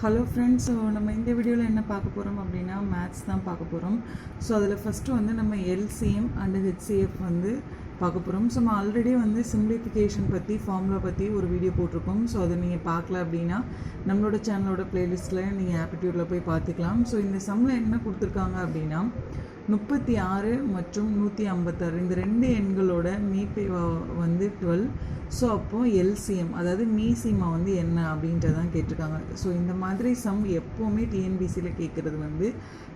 Hello friends, so நம்ம இந்த வீடியோவில் என்ன பார்க்க போகிறோம் அப்படின்னா மேத்ஸ் தான் பார்க்க போகிறோம். ஸோ அதில் ஃபஸ்ட்டு வந்து நம்ம எல்சிஎம் அண்டு ஹெச்சிஎஃப் வந்து பார்க்க போகிறோம். ஸோ நம்ம ஆல்ரெடி வந்து சிம்பிளிஃபிகேஷன் பற்றி ஃபார்முலா பற்றி ஒரு வீடியோ போட்டிருக்கோம். ஸோ அதை நீங்கள் பார்க்கல அப்படின்னா நம்மளோட சேனலோட ப்ளேலிஸ்ட்டில் நீங்கள் ஆப்டிடியூடில் போய் பார்த்துக்கலாம். ஸோ இந்த சம்மில் என்ன கொடுத்துருக்காங்க அப்படின்னா 36 மற்றும் 156 இந்த ரெண்டு எண்களோட மீபி வந்து 12. ஸோ அப்போது எல்சிஎம் அதாவது மீசிமா வந்து என்ன அப்படின்றதான் கேட்டிருக்காங்க. ஸோ இந்த மாதிரி சம் எப்போவுமே டிஎன்பிசியில் கேட்குறது வந்து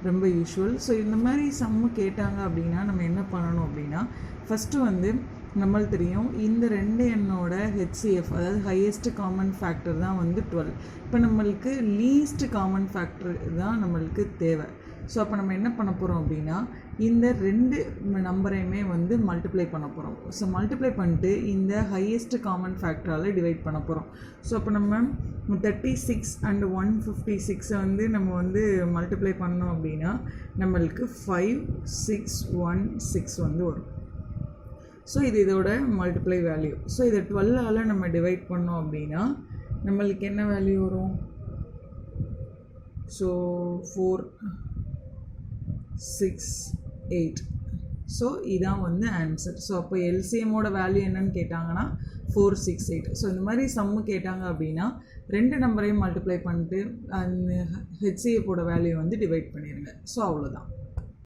ரொம்ப யூஷுவல். ஸோ இந்த மாதிரி சம்மு கேட்டாங்க அப்படின்னா நம்ம என்ன பண்ணணும் அப்படின்னா ஃபஸ்ட்டு வந்து நம்மளுக்கு தெரியும் இந்த ரெண்டு எண்ணோட ஹெச்சிஎஃப் அதாவது ஹையஸ்ட் காமன் ஃபேக்டர் தான் வந்து 12. இப்போ நம்மளுக்கு லீஸ்ட் காமன் ஃபேக்டர் தான் நம்மளுக்கு தேவை. ஸோ அப்போ நம்ம என்ன பண்ண போகிறோம் அப்படின்னா இந்த ரெண்டு நம்பரையுமே வந்து மல்டிப்ளை பண்ண போகிறோம். ஸோ மல்டிப்ளை பண்ணிட்டு இந்த ஹையஸ்ட் காமன் ஃபேக்டரால் டிவைட் பண்ண போகிறோம். ஸோ அப்போ நம்ம 36 அண்ட் 156 வந்து நம்ம வந்து மல்டிப்ளை பண்ணோம் அப்படின்னா நம்மளுக்கு 5616 வந்து வரும். ஸோ இது இதோட மல்டிப்ளை வேல்யூ. ஸோ இதை 12ஆல் நம்ம டிவைட் பண்ணோம் அப்படின்னா நம்மளுக்கு என்ன வேல்யூ வரும்? ஸோ 468. ஸோ இதான் வந்து ஆன்சர். ஸோ அப்போ எல்சிஎம்மோட வேல்யூ என்னன்னு கேட்டாங்கன்னா 468. ஸோ இந்த மாதிரி சம்மு கேட்டாங்க அப்படின்னா ரெண்டு நம்பரையும் மல்டிப்ளை பண்ணிட்டு அந்த ஹெச்சிஎஃபோட வேல்யூ வந்து டிவைட் பண்ணிடுங்க. ஸோ அவ்வளோதான்.